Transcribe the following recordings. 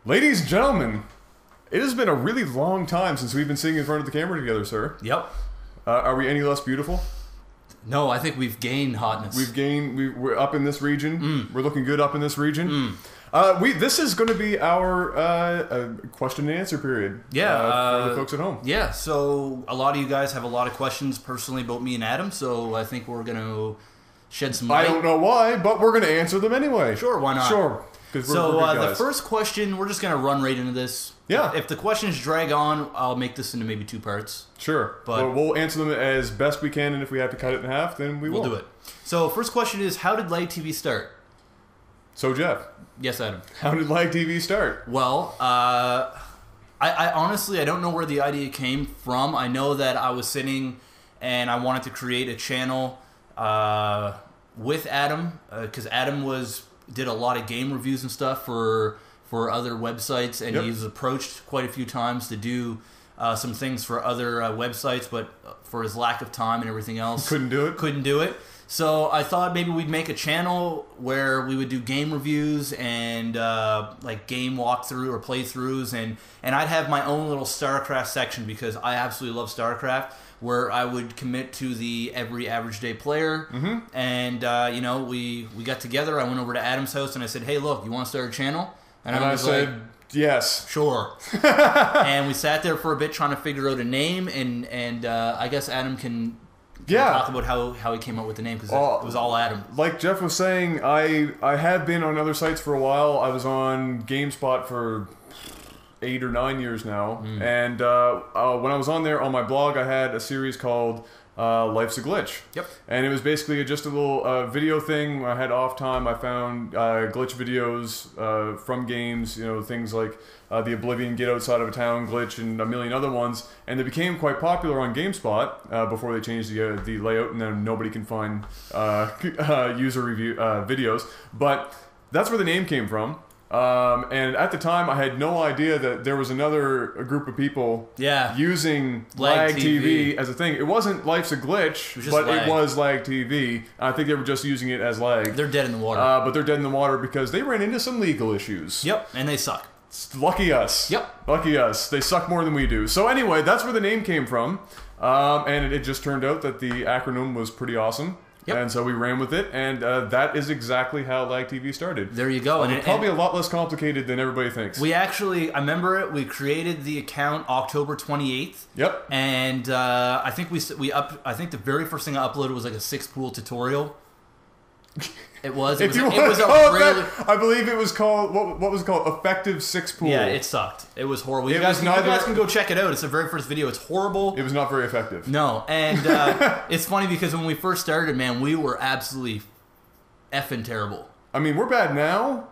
Ladies and gentlemen, it has been a really long time since we've been sitting in front of the camera together, sir. Yep. Are we any less beautiful? No, I think we've gained hotness. We're up in this region. We're looking good up in this region. This is going to be our question and answer period. Yeah, for the folks at home. Yeah, so a lot of you guys have a lot of questions personally about me and Adam, so I think we're going to shed some light. I don't know why, but we're going to answer them anyway. Sure, why not? Sure. So the first question, we're just going to run right into this. Yeah. If the questions drag on, I'll make this into maybe 2 parts. Sure. But we'll answer them as best we can, and if we have to cut it in half, then we'll do it. So first question is, how did LAGTV start? So Jeff. Yes, Adam. How did LAGTV start? Well, I honestly, I don't know where the idea came from. I know that I was sitting and I wanted to create a channel with Adam, because Adam did a lot of game reviews and stuff for other websites, and he was approached quite a few times to do some things for other websites, but for his lack of time and everything else, couldn't do it. So I thought maybe we'd make a channel where we would do game reviews and like game walkthrough or playthroughs, and I'd have my own little Starcraft section, because I absolutely love Starcraft, where I would commit to the every average day player. And we got together. I went over to Adam's house and I said, "Hey, look, you want to start a channel?" And I said, like, "Yes, sure." And we sat there for a bit trying to figure out a name, and I guess Adam can talk about how he came up with the name, because it was all Adam. Like Jeff was saying, I have been on other sites for a while. I was on GameSpot for 8 or 9 years now, and when I was on there on my blog, I had a series called Life's a Glitch. Yep. And it was basically just a little video thing. I had off time. I found glitch videos from games, things like the Oblivion Get Outside of a Town glitch and a million other ones, and they became quite popular on GameSpot before they changed the layout, and then nobody can find user review videos. But that's where the name came from. And at the time, I had no idea that there was another group of people using LAGTV as a thing. It wasn't Life's a Glitch, but it was LAGTV. I think they were just using it as lag. They're dead in the water. But they're dead in the water because they ran into some legal issues. Yep, and they suck. Lucky us. Yep. Lucky us. They suck more than we do. So anyway, that's where the name came from. And it just turned out that the acronym was pretty awesome. Yep. And so we ran with it, and that is exactly how LAGTV started. There you go. And probably a lot less complicated than everybody thinks. We actually, I remember it, we created the account October 28th. Yep. And I think I think the very first thing I uploaded was like a 6-pool tutorial. It was. It was I believe it was called, what was it called? Effective 6-pool. Yeah, it sucked. It was horrible. You guys can go check it out. It's the very first video. It's horrible. It was not very effective. No, and it's funny because when we first started, man, we were absolutely effing terrible. I mean, we're bad now.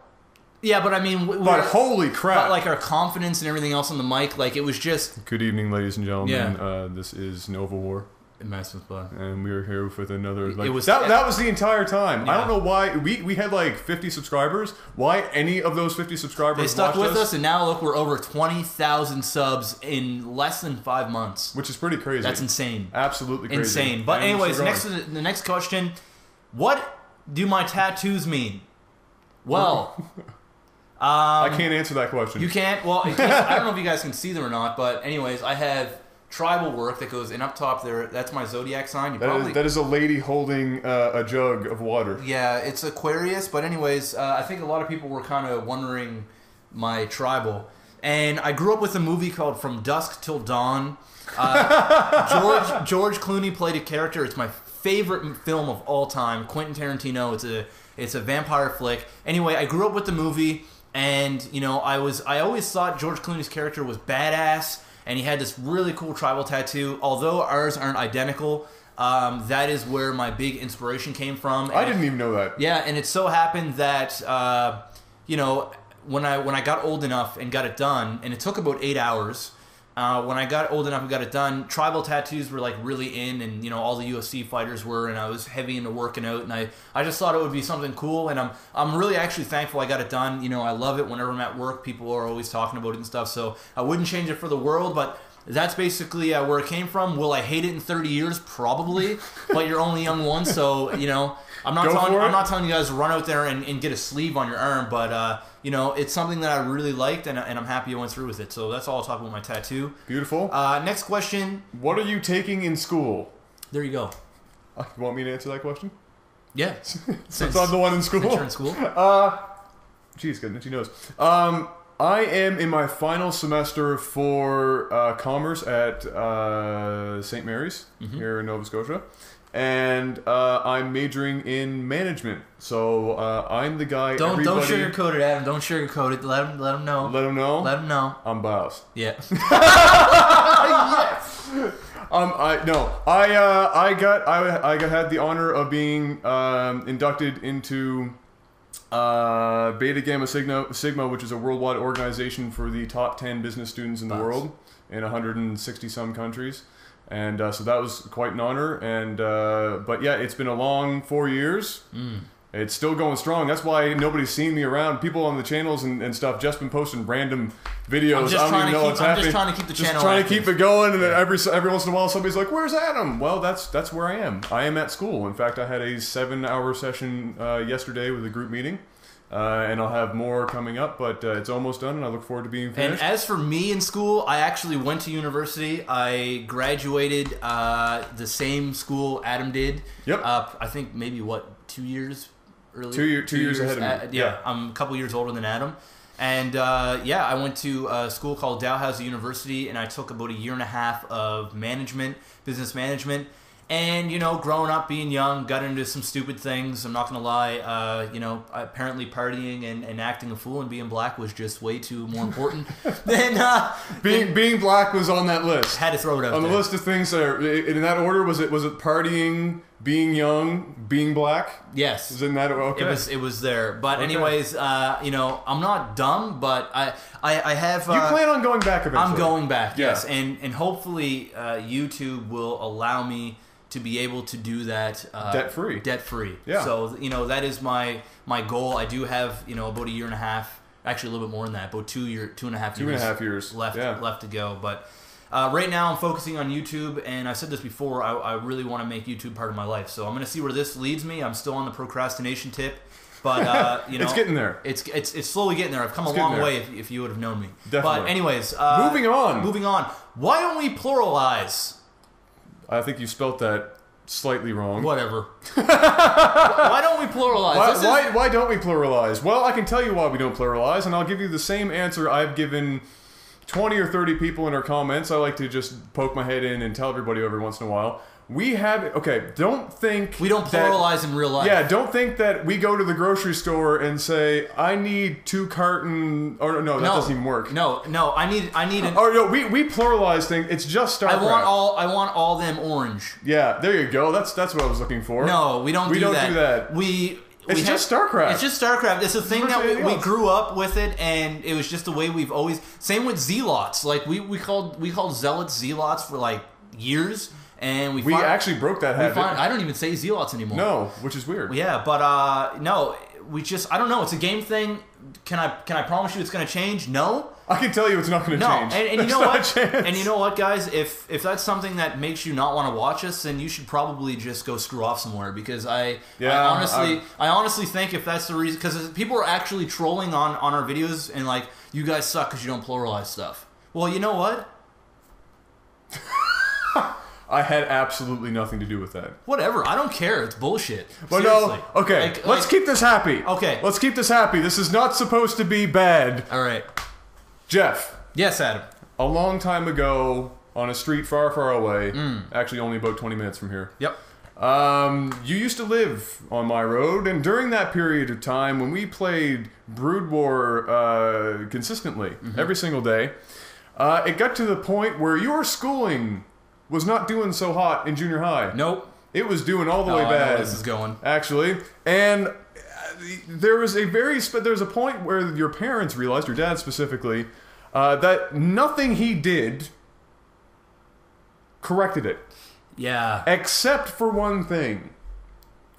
Yeah, but I mean... But holy crap. But like our confidence and everything else on the mic, like it was just... Good evening, ladies and gentlemen. Yeah. This is Nova War. And we were here with another. Like, that was the entire time. Yeah. I don't know why we had like 50 subscribers. Why any of those 50 subscribers? They stuck with us, and now look, we're over 20,000 subs in less than 5 months, which is pretty crazy. That's insane. Absolutely crazy. Insane. But anyways, the next question: what do my tattoos mean? Well, I can't answer that question. You can't. Well, I don't know if you guys can see them or not. But anyways, I have tribal work that goes in up top there. That's my zodiac sign. That is a lady holding a jug of water. Yeah, it's Aquarius. But anyways, I think a lot of people were kind of wondering my tribal. And I grew up with a movie called From Dusk Till Dawn. George Clooney played a character. It's my favorite film of all time. Quentin Tarantino. It's a vampire flick. Anyway, I grew up with the movie, and I always thought George Clooney's character was badass. And he had this really cool tribal tattoo. Although ours aren't identical, that is where my big inspiration came from. I didn't even know that. Yeah, and it so happened that when I got old enough and got it done, and it took about 8 hours. When I got old enough and got it done, tribal tattoos were like really in, and all the UFC fighters were, and I was heavy into working out, and I just thought it would be something cool, and I'm really actually thankful I got it done. I love it. Whenever I'm at work, people are always talking about it and stuff, so I wouldn't change it for the world. But that's basically where it came from. Will I hate it in 30 years? Probably, but you're only young once, so you know. I'm not telling you guys to run out there and get a sleeve on your arm, but you know, it's something that I really liked, and I'm happy I went through with it. So that's all I'll talk about my tattoo. Beautiful. Next question. What are you taking in school? There you go. You want me to answer that question? Yeah. Since I'm the one in school. Since you're in school. Geez, good itchy nose. I am in my final semester for commerce at St. Mary's here in Nova Scotia. And I'm majoring in management, so I'm the guy. Don't sugarcoat it, Adam. Don't sugarcoat it. Let him know. Let him know. Let him know. I'm biased. Yeah. Yes. I had the honor of being inducted into Beta Gamma Sigma, which is a worldwide organization for the top 10 business students in the world in 160 some countries. And so that was quite an honor, and but yeah, it's been a long 4 years. It's still going strong. That's why nobody's seen me around. People on the channels and stuff just been posting random videos. I don't even know what's happening. I'm just trying to keep the channel just trying active. to keep it going, and then every once in a while somebody's like, "Where's Adam?" Well, that's where I am. I am at school. In fact, I had a 7-hour session yesterday with a group meeting. And I'll have more coming up, but it's almost done, and I look forward to being finished. And as for me in school, I actually went to university. I graduated the same school Adam did. Yep. I think maybe, 2 years earlier? 2 years ahead of me. Yeah, I'm a couple years older than Adam. And yeah, I went to a school called Dalhousie University, and I took about 1.5 years of management, business management. And, you know, growing up, being young, got into some stupid things. I'm not going to lie. You know, apparently partying and acting a fool and being black was just way too more important than... being black was on that list. Had to throw it out on there. The list of things there. In that order, was it partying, being young, being black? Yes. Was in that order? Okay. It was there. But anyways, you know, I'm not dumb, but I have... you plan on going back eventually? I'm going back, yeah. Yes. And hopefully YouTube will allow me to be able to do that debt-free. Debt-free. Yeah. So, you know, that is my goal. I do have, you know, about 1.5 years, actually a little bit more than that, about 2.5 years. 2.5 years left to go. But right now I'm focusing on YouTube, and I said this before, I really want to make YouTube part of my life. So I'm going to see where this leads me. I'm still on the procrastination tip. But, you know, it's getting there. It's slowly getting there. I've come a long way if you would have known me. Definitely. But anyways, moving on. Why don't we pluralize? I think you spelt that slightly wrong. Whatever. Why don't we pluralize? Why don't we pluralize? Well, I can tell you why we don't pluralize, and I'll give you the same answer I've given 20 or 30 people in our comments. I like to just poke my head in and tell everybody every once in a while. Don't think... We don't pluralize in real life. Yeah, don't think that we go to the grocery store and say, I need 2 carton... Or no, that doesn't even work. No, I need an... Oh, no, we pluralize things. It's just Starcraft. I want all them orange. Yeah, there you go. That's what I was looking for. No, we don't do that. It's just Starcraft. It's just Starcraft. It's a thing that we grew up with it, and it was just the way we've always... Same with Zealots. Like, we called Zealots Zealots for, like, years... And we actually broke that habit. I don't even say Zealots anymore. No, which is weird. Yeah, but no, we just I don't know. It's a game thing. Can I promise you it's going to change? No. I can tell you it's not going to change. And you know what? And you know what, guys? If that's something that makes you not want to watch us, then you should probably just go screw off somewhere. Because I honestly think if that's the reason, because people are actually trolling on our videos and like, you guys suck because you don't pluralize stuff. Well, you know what? I had absolutely nothing to do with that. Whatever. I don't care. It's bullshit. But seriously. No. Okay. Let's keep this happy. Okay. Let's keep this happy. This is not supposed to be bad. All right. Jeff. Yes, Adam. A long time ago, on a street far, far away, actually only about 20 minutes from here. Yep. You used to live on my road, and during that period of time, when we played Brood War consistently, every single day, it got to the point where your schooling was not doing so hot in junior high. Nope. It was doing all the way bad. I know where this is going. Actually. And there was a point where your parents realized, your dad specifically, that nothing he did corrected it. Yeah. Except for one thing,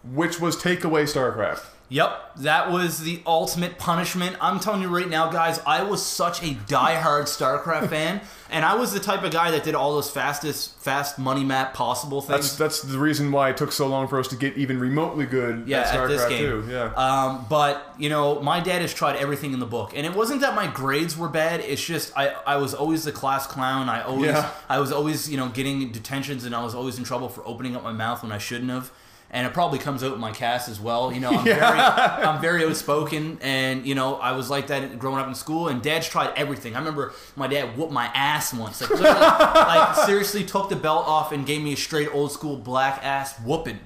which was take away Starcraft. Yep, that was the ultimate punishment. I'm telling you right now, guys, I was such a diehard StarCraft fan, and I was the type of guy that did all those fast money map possible things. That's the reason why it took so long for us to get even remotely good at StarCraft this game. too. Yeah. But, you know, my dad has tried everything in the book, and it wasn't that my grades were bad, it's just I was always the class clown. I was always, you know, getting detentions, and I was always in trouble for opening up my mouth when I shouldn't have. And it probably comes out in my cast as well. You know, I'm very outspoken, and you know, I was like that growing up in school. And Dad's tried everything. I remember my dad whooped my ass once, like literally, like seriously took the belt off and gave me a straight old school black ass whooping,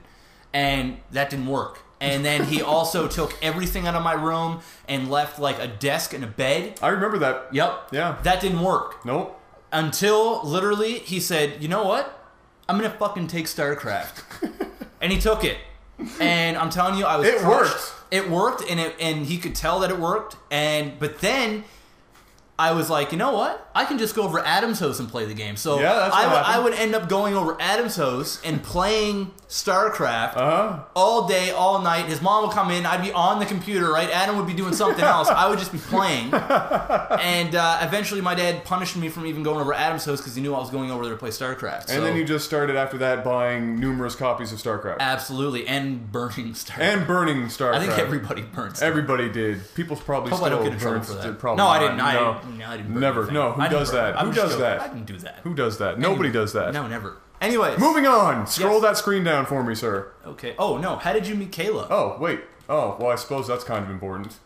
and that didn't work. And then he also took everything out of my room and left like a desk and a bed. I remember that. Yep. Yeah. That didn't work. Nope. Until literally he said, "You know what? I'm gonna fucking take StarCraft." And he took it, and I'm telling you, I was. It worked. It worked, and he could tell that it worked. But then I was like, you know what? I can just go over to Adam's house and play the game. So yeah, that's what I would end up going over Adam's house and playing StarCraft all day, all night. His mom would come in. I'd be on the computer, right? Adam would be doing something else. I would just be playing. And eventually my dad punished me from even going over Adam's house because he knew I was going over there to play StarCraft. And then you just started after that buying numerous copies of StarCraft. Absolutely. And burning StarCraft. I think everybody burned StarCraft. Everybody did. People probably still I don't get in trouble burned for that. Probably No, I didn't. No. I didn't burn Never. anything. No, who does that? Who does that? I didn't do that. Who does that? Nobody does that. No, never. Anyways. Moving on. Scroll Yes. that screen down for me, sir. Okay. Oh, no. How did you meet Kayla? Oh, wait. Oh, well, I suppose that's kind of important.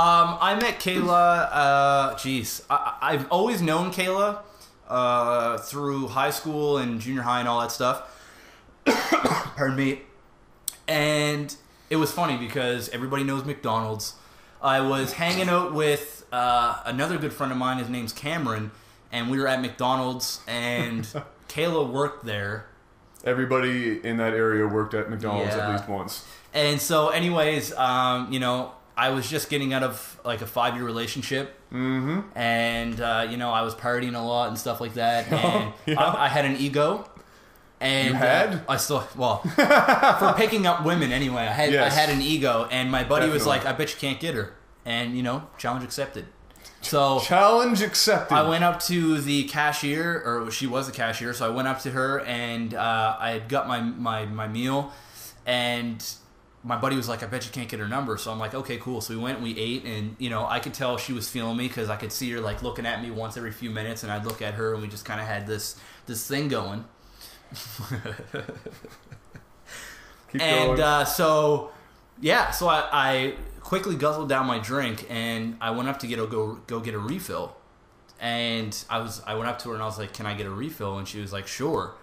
I met Kayla, I've always known Kayla through high school and junior high and all that stuff. Pardon me. And it was funny because everybody knows McDonald's. I was hanging out with another good friend of mine. His name's Cameron, and we were at McDonald's, and Kayla worked there. Everybody in that area worked at McDonald's at least once. And so, anyways, you know, I was just getting out of like a 5-year relationship, and you know, I was partying a lot and stuff like that, and I had an ego. And you had? I still, well, for picking up women anyway, I had an ego, and my buddy was like, "I bet you can't get her," and you know, challenge accepted. So challenge accepted. I went up to the cashier, or she was the cashier, so I went up to her, and I had got my meal, and my buddy was like, "I bet you can't get her number." So I'm like, "Okay, cool." So we went and we ate, and you know, I could tell she was feeling me because I could see her like looking at me once every few minutes, and I'd look at her, and we just kind of had this thing going. Keep going. So I quickly guzzled down my drink, and I went up to go get a refill, and I went up to her and I was like, "Can I get a refill?" And she was like, "Sure."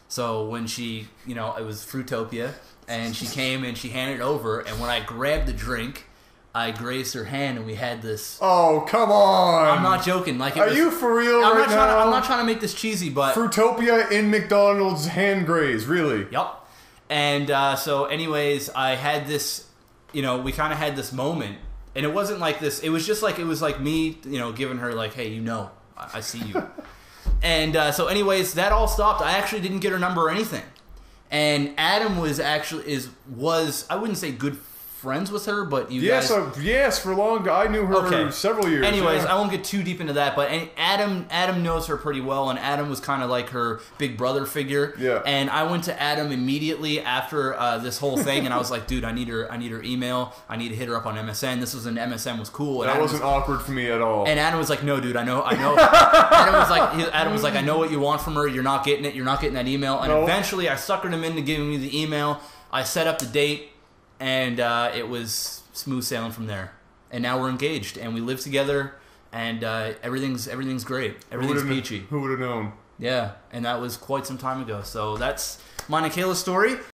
So when she, you know, it was Fruitopia, and she came and she handed it over, and when I grabbed the drink, I grazed her hand, and we had this. Oh, come on! I'm not joking. Like, are you for real I'm right now? I'm not trying to make this cheesy, but Fruitopia in McDonald's hand graze, really? Yep. And so, anyways, I had this. You know, we kind of had this moment, and it wasn't like this. It was just like me, you know, giving her like, "Hey, you know, I see you." And so, anyways, that all stopped. I actually didn't get her number or anything. And Adam was I wouldn't say good friends with her, but yes, for long. I knew her several years. Anyways, I won't get too deep into that, but Adam knows her pretty well, and Adam was kind of like her big brother figure. Yeah. And I went to Adam immediately after this whole thing, and I was like, "Dude, I need her email. I need to hit her up on MSN." This was when MSN was cool. And that wasn't awkward for me at all. And Adam was like, "No, dude, I know." Adam was like, "I know what you want from her. You're not getting it. You're not getting that email." And eventually, I suckered him into giving me the email. I set up the date. And it was smooth sailing from there. And now we're engaged, and we live together, and everything's great. Everything's peachy. Who would have known? Yeah, and that was quite some time ago. So that's mine and Kayla's story.